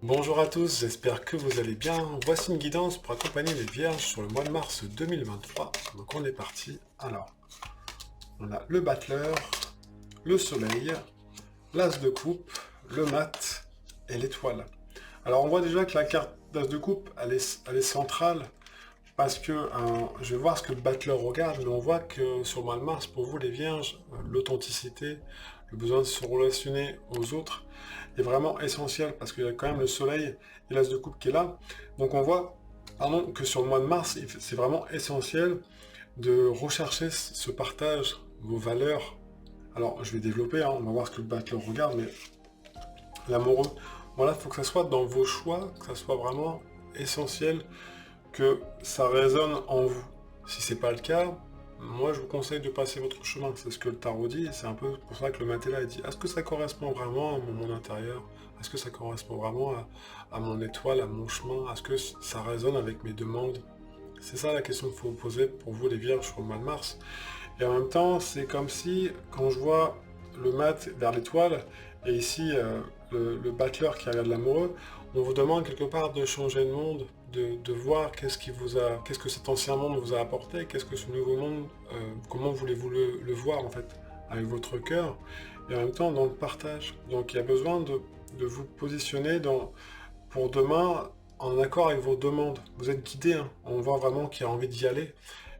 Bonjour à tous, j'espère que vous allez bien. Voici une guidance pour accompagner les vierges sur le mois de mars 2023. Donc on est parti. Alors, on a le battleur, le soleil, l'as de coupe, le mat et l'étoile. Alors on voit déjà que la carte d'as de coupe, elle est centrale parce que je vais voir ce que le battleur regarde, mais on voit que sur le mois de mars, pour vous les vierges, l'authenticité, le besoin de se relationner aux autres est vraiment essentiel parce qu'il y a quand même le soleil et l'as de coupe qui est là. Donc on voit que sur le mois de mars, c'est vraiment essentiel de rechercher ce partage, vos valeurs. Alors je vais développer, on va voir ce que le battleur regarde, mais l'amoureux, voilà, il faut que ça soit dans vos choix, que ça soit vraiment essentiel que ça résonne en vous. Si c'est pas le cas, moi je vous conseille de passer votre chemin. C'est ce que le tarot dit, et c'est un peu pour ça que le Matéla dit est-ce que ça correspond vraiment à mon monde intérieur? Est-ce que ça correspond vraiment à mon étoile, à mon chemin? Est-ce que ça résonne avec mes demandes? C'est ça la question qu'il faut vous poser pour vous les vierges sur le mois de mars. Et en même temps, c'est comme si, quand je vois le mat vers l'étoile, et ici le battleur qui regarde l'amoureux, on vous demande quelque part de changer de monde, de voir qu'est-ce que cet ancien monde vous a apporté, qu'est-ce que ce nouveau monde, comment voulez-vous le voir en fait, avec votre cœur, et en même temps dans le partage. Donc il y a besoin de vous positionner pour demain en accord avec vos demandes. Vous êtes guidé, hein. On voit vraiment qu'il y a envie d'y aller.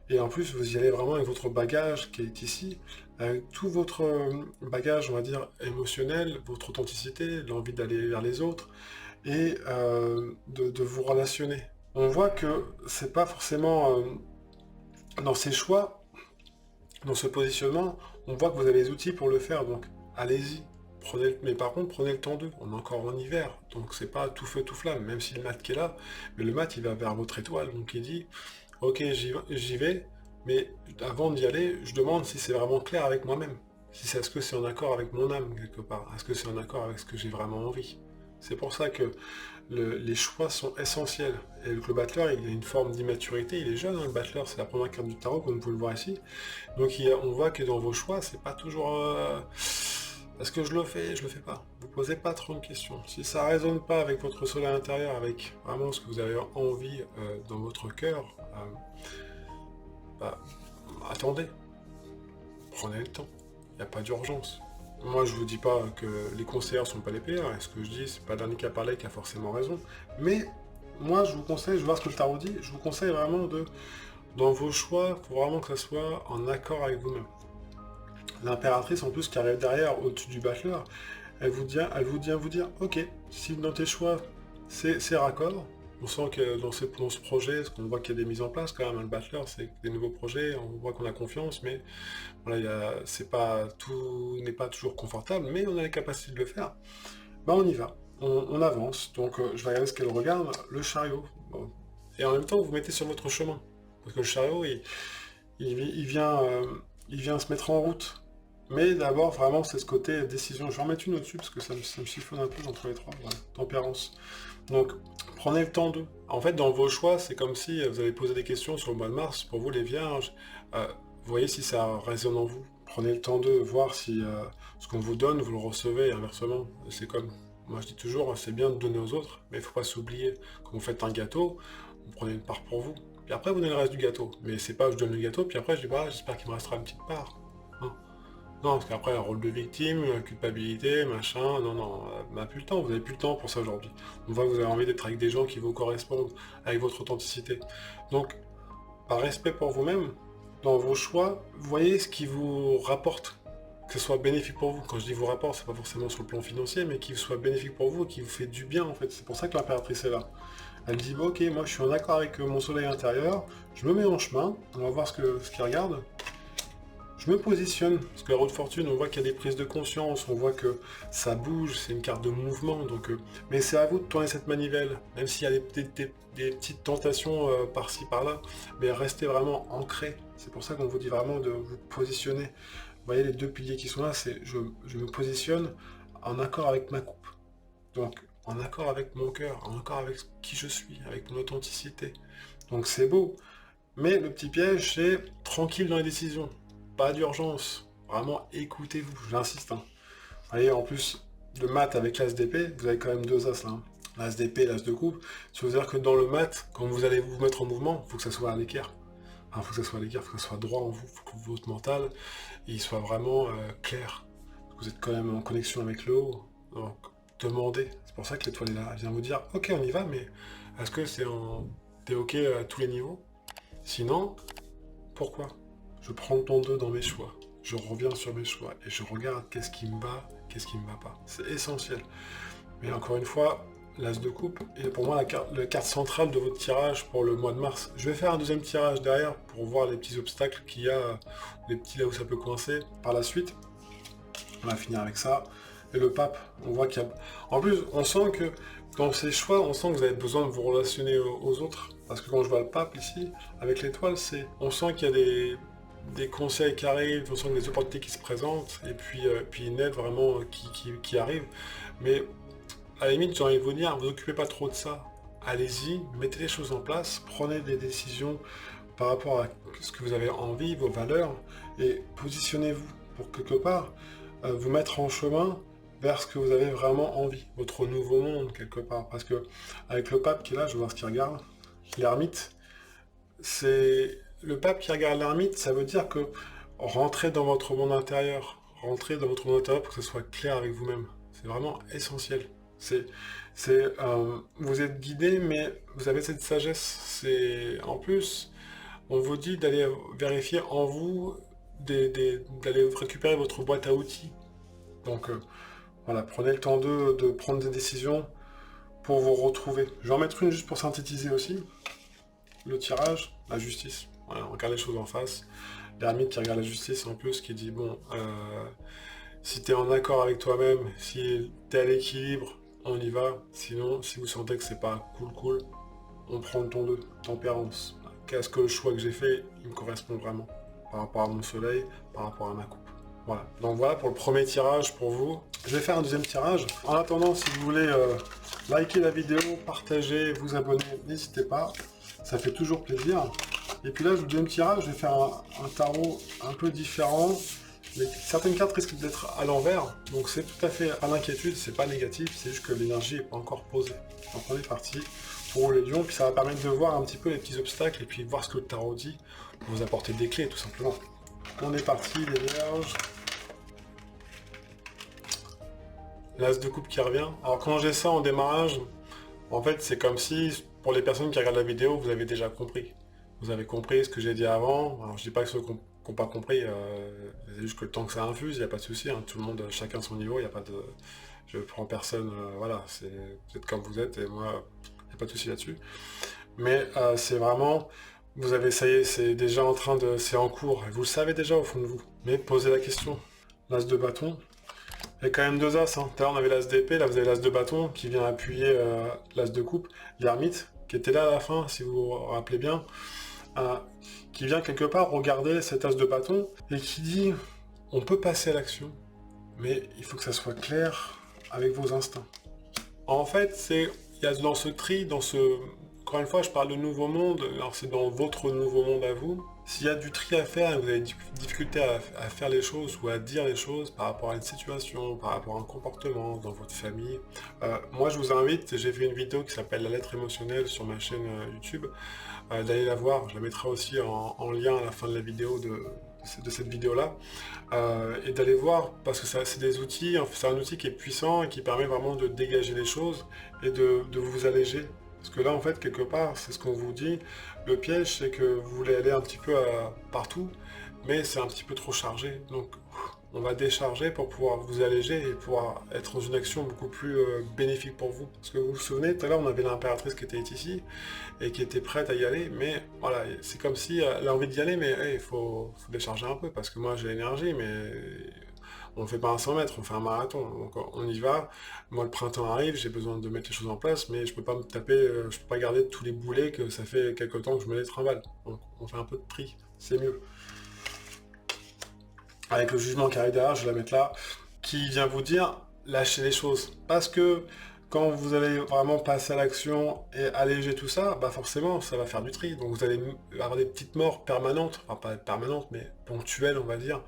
Et en plus, vous y allez vraiment avec votre bagage qui est ici, avec tout votre bagage, on va dire, émotionnel, votre authenticité, l'envie d'aller vers les autres, et de vous relationner. On voit que c'est pas forcément dans ces choix, dans ce positionnement, on voit que vous avez les outils pour le faire, donc allez-y. Mais par contre, prenez le temps d'eux. On est encore en hiver, donc c'est pas tout feu tout flamme, même si le mat qui est là, mais le mat il va vers votre étoile, donc il dit ok, j'y vais, mais avant d'y aller, je demande si c'est vraiment clair avec moi-même. Si est-ce que c'est en accord avec mon âme quelque part? Est-ce que c'est en accord avec ce que j'ai vraiment envie? C'est pour ça que les choix sont essentiels. Et le battleur, il a une forme d'immaturité, il est jeune, hein, le battleur, c'est la première carte du tarot, comme vous pouvez le voir ici. Donc on voit que dans vos choix, c'est pas toujours est-ce que je le fais pas. Vous posez pas trop de questions. Si ça résonne pas avec votre soleil intérieur, avec vraiment ce que vous avez envie dans votre cœur, bah, attendez, prenez le temps. Il n'y a pas d'urgence. Moi, je vous dis pas que les conseillers sont pas les pires, et ce que je dis, c'est pas le dernier qui a parlé qui a forcément raison. Mais moi, je vous conseille, je vois ce que le tarot dit, je vous conseille vraiment dans vos choix, il faut vraiment que ça soit en accord avec vous-même. L'impératrice, en plus, qui arrive derrière, au-dessus du battleur, elle vous dit, ok, si dans tes choix, c'est raccord, on sent que dans ce projet, parce qu'on voit qu'il y a des mises en place quand même, hein, le battleur, c'est des nouveaux projets, on voit qu'on a confiance, mais voilà, tout n'est pas toujours confortable, mais on a les capacités de le faire. Bah on y va, on avance, donc je vais regarder ce qu'elle regarde, le chariot. Bon. Et en même temps, vous mettez sur votre chemin, parce que le chariot, il vient se mettre en route. Mais d'abord, vraiment, c'est ce côté décision. Je vais en mettre une au-dessus parce que ça me siphonne un peu entre les trois. Voilà, tempérance. Donc, prenez le temps d'eux. En fait, dans vos choix, c'est comme si vous avez posé des questions sur le mois de mars. Pour vous, les vierges, vous voyez si ça résonne en vous. Prenez le temps de voir si ce qu'on vous donne, vous le recevez et inversement. C'est comme, moi je dis toujours, c'est bien de donner aux autres, mais il ne faut pas s'oublier. Quand vous faites un gâteau, vous prenez une part pour vous. Puis après, vous donnez le reste du gâteau. Mais c'est pas je donne le gâteau, puis après, je dis, bah, j'espère qu'il me restera une petite part. Hein. Non, parce qu'après, un rôle de victime, culpabilité, machin, non, non, on n'a plus le temps, vous n'avez plus le temps pour ça aujourd'hui. On voit que vous avez envie d'être avec des gens qui vous correspondent, avec votre authenticité. Donc, par respect pour vous-même, dans vos choix, voyez ce qui vous rapporte, que ce soit bénéfique pour vous. Quand je dis vous rapporte, c'est pas forcément sur le plan financier, mais qui soit bénéfique pour vous, qui vous fait du bien en fait. C'est pour ça que l'impératrice est là. Elle dit, bah, ok, moi je suis en accord avec mon soleil intérieur, je me mets en chemin, on va voir ce qu'il regarde. Je me positionne, parce que la roue de fortune, on voit qu'il y a des prises de conscience, on voit que ça bouge, c'est une carte de mouvement, donc, mais c'est à vous de tourner cette manivelle, même s'il y a des petites tentations par-ci, par-là, mais restez vraiment ancré. C'est pour ça qu'on vous dit vraiment de vous positionner. Vous voyez les deux piliers qui sont là, c'est je me positionne en accord avec ma coupe. Donc, en accord avec mon cœur, en accord avec qui je suis, avec mon authenticité. Donc c'est beau. Mais le petit piège, c'est tranquille dans les décisions. Pas d'urgence. Vraiment, écoutez-vous, j'insiste. Hein. Vous voyez, en plus, le mat avec l'as d'épée, vous avez quand même deux as là. Hein. l'as d'épée, l'as de coupe, ça veut dire que dans le mat, quand vous allez vous mettre en mouvement, il faut que ça soit à l'équerre. Enfin, faut que ça soit à l'équerre, faut que ça soit droit en vous, faut que votre mental il soit vraiment clair. Vous êtes quand même en connexion avec le haut, donc demandez. C'est pour ça que l'étoile est là, elle vient vous dire, ok on y va, mais est-ce que t'es ok à tous les niveaux? Sinon, pourquoi? Je prends le temps d'eux dans mes choix, je reviens sur mes choix, et je regarde qu'est-ce qui me va, qu'est-ce qui me va pas. C'est essentiel. Mais encore une fois, l'as de coupe est pour moi la carte centrale de votre tirage pour le mois de mars. Je vais faire un deuxième tirage derrière pour voir les petits obstacles qu'il y a, les petits là où ça peut coincer par la suite. On va finir avec ça. Et le pape, on voit qu'il y a... En plus, on sent que dans ces choix, on sent que vous avez besoin de vous relationner aux autres. Parce que quand je vois le pape ici, avec l'étoile, on sent qu'il y a des conseils qui arrivent, on sent que des opportunités qui se présentent, et puis une aide vraiment qui arrive. Mais à la limite, j'ai envie de vous dire, vous occupez pas trop de ça. Allez-y, mettez les choses en place, prenez des décisions par rapport à ce que vous avez envie, vos valeurs, et positionnez-vous pour quelque part vous mettre en chemin vers ce que vous avez vraiment envie, votre nouveau monde quelque part. Parce que avec le pape qui est là, je vais voir ce qu'il regarde, l'ermite, c'est le pape qui regarde l'ermite, ça veut dire que rentrez dans votre monde intérieur, rentrez dans votre monde intérieur pour que ce soit clair avec vous-même. C'est vraiment essentiel. Vous êtes guidé, mais vous avez cette sagesse. En plus, on vous dit d'aller vérifier en vous, d'aller récupérer votre boîte à outils. Donc voilà, prenez le temps de prendre des décisions pour vous retrouver. Je vais en mettre une juste pour synthétiser aussi. Le tirage, la justice. Voilà, on regarde les choses en face. L'ermite qui regarde la justice en plus, qui dit bon, si tu es en accord avec toi-même, si tu es à l'équilibre, on y va. Sinon, si vous sentez que c'est pas cool, on prend le ton de tempérance. Qu'est-ce que le choix que j'ai fait, il me correspond vraiment par rapport à mon soleil, par rapport à ma coupe. Voilà. Donc voilà pour le premier tirage pour vous. Je vais faire un deuxième tirage. En attendant, si vous voulez liker la vidéo, partager, vous abonner, n'hésitez pas. Ça fait toujours plaisir. Et puis là, le deuxième tirage, je vais faire un tarot un peu différent. Certaines cartes risquent d'être à l'envers, donc c'est tout à fait pas d'inquiétude, c'est pas négatif, c'est juste que l'énergie n'est pas encore posée. Donc on est parti pour les lions, puis ça va permettre de voir un petit peu les petits obstacles et puis voir ce que le tarot dit pour vous apporter des clés tout simplement. On est parti, les vierges. L'as de coupe qui revient. Alors quand j'ai ça en démarrage, en fait c'est comme si, pour les personnes qui regardent la vidéo, vous avez déjà compris. Vous avez compris ce que j'ai dit avant. Alors je dis pas que ceux qui n'ont pas compris, c'est juste que le temps que ça infuse, il n'y a pas de souci, hein. Tout le monde, chacun son niveau, il n'y a pas de... Je prends personne, voilà, vous êtes comme vous êtes, et moi, il n'y a pas de souci là-dessus. Mais c'est vraiment, vous avez, ça y est, c'est déjà en train de... C'est en cours, et vous le savez déjà au fond de vous. Mais posez la question. L'as de bâton, il y a quand même deux as, hein. Tout à l'heure on avait l'as d'épée, là vous avez l'as de bâton qui vient appuyer l'as de coupe. L'ermite, qui était là à la fin, si vous vous rappelez bien, qui vient quelque part regarder cet as de bâton et qui dit on peut passer à l'action, mais il faut que ça soit clair avec vos instincts. En fait, il y a dans ce tri, encore une fois, je parle de nouveau monde, alors c'est dans votre nouveau monde à vous. S'il y a du tri à faire et vous avez des difficultés à faire les choses ou à dire les choses par rapport à une situation, par rapport à un comportement dans votre famille, moi je vous invite, j'ai fait une vidéo qui s'appelle La lettre émotionnelle sur ma chaîne YouTube, d'aller la voir, je la mettrai aussi en lien à la fin de la vidéo de cette vidéo-là, et d'aller voir, parce que c'est des outils, c'est un outil qui est puissant et qui permet vraiment de dégager les choses et de vous alléger. Parce que là, en fait, quelque part, c'est ce qu'on vous dit, le piège, c'est que vous voulez aller un petit peu partout, mais c'est un petit peu trop chargé. Donc, on va décharger pour pouvoir vous alléger et pouvoir être dans une action beaucoup plus bénéfique pour vous. Parce que vous vous souvenez, tout à l'heure, on avait l'impératrice qui était ici et qui était prête à y aller, mais voilà, c'est comme si elle a envie d'y aller, mais il faut décharger un peu, parce que moi, j'ai l'énergie, mais on ne fait pas un 100 mètres, on fait un marathon, donc on y va. Moi, le printemps arrive, j'ai besoin de mettre les choses en place, mais je peux pas me taper, je peux pas garder tous les boulets que ça fait quelque temps que je me les trimballe. Donc on fait un peu de tri, c'est mieux. Avec le jugement qui arrive derrière, je vais la mettre là, qui vient vous dire, lâchez les choses. Parce que Quand vous allez vraiment passer à l'action et alléger tout ça, bah forcément, ça va faire du tri. Donc vous allez avoir des petites morts permanentes, enfin pas permanentes, mais ponctuelles, on va dire,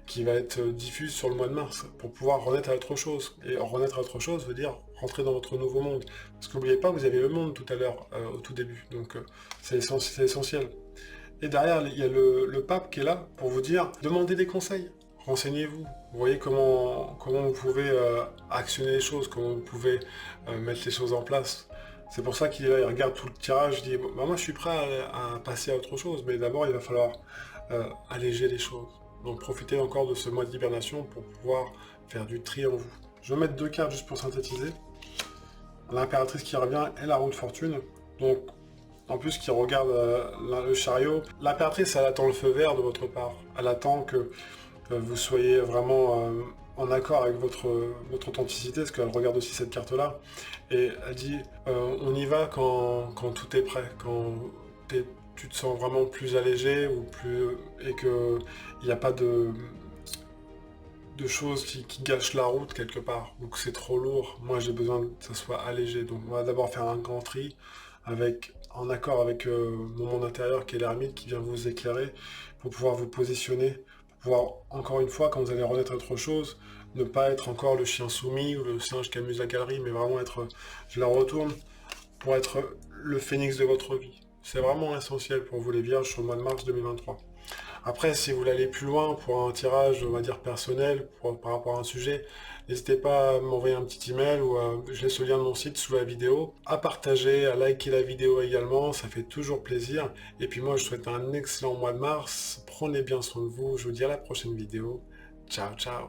qui va être diffuse sur le mois de mars, pour pouvoir renaître à autre chose. Et renaître à autre chose veut dire rentrer dans votre nouveau monde. Parce qu'oubliez pas, vous avez le monde tout à l'heure, au tout début. Donc c'est essentiel. Et derrière, il y a le pape qui est là pour vous dire, demandez des conseils, renseignez-vous. Vous voyez comment vous pouvez actionner les choses, comment vous pouvez mettre les choses en place. C'est pour ça qu'il est là, il regarde tout le tirage, il dit, bon, bah moi je suis prêt à passer à autre chose, mais d'abord il va falloir alléger les choses. Donc profitez encore de ce mois d'hibernation pour pouvoir faire du tri en vous. Je vais mettre 2 cartes juste pour synthétiser. L'impératrice qui revient et la roue de fortune. Donc en plus, qui regarde le chariot. L'impératrice, elle attend le feu vert de votre part. Elle attend que vous soyez vraiment en accord avec votre authenticité, parce qu'elle regarde aussi cette carte-là. Et elle dit, on y va quand tout est prêt, quand tu te sens vraiment plus allégé ou plus et que il n'y a pas de choses qui gâchent la route quelque part, donc c'est trop lourd. Moi j'ai besoin que ça soit allégé, donc on va d'abord faire un grand tri en accord avec mon monde intérieur qui est l'ermite qui vient vous éclairer pour pouvoir vous positionner, pour pouvoir encore une fois quand vous allez renaître autre chose, ne pas être encore le chien soumis ou le singe qui amuse la galerie, mais vraiment être, je la retourne, pour être le phénix de votre vie. C'est vraiment essentiel pour vous les vierges sur le mois de mars 2023. Après, si vous voulez aller plus loin pour un tirage, on va dire personnel, par rapport à un sujet, n'hésitez pas à m'envoyer un petit email ou je laisse le lien de mon site sous la vidéo, à partager, à liker la vidéo également, ça fait toujours plaisir. Et puis moi, je vous souhaite un excellent mois de mars, prenez bien soin de vous, je vous dis à la prochaine vidéo, ciao ciao.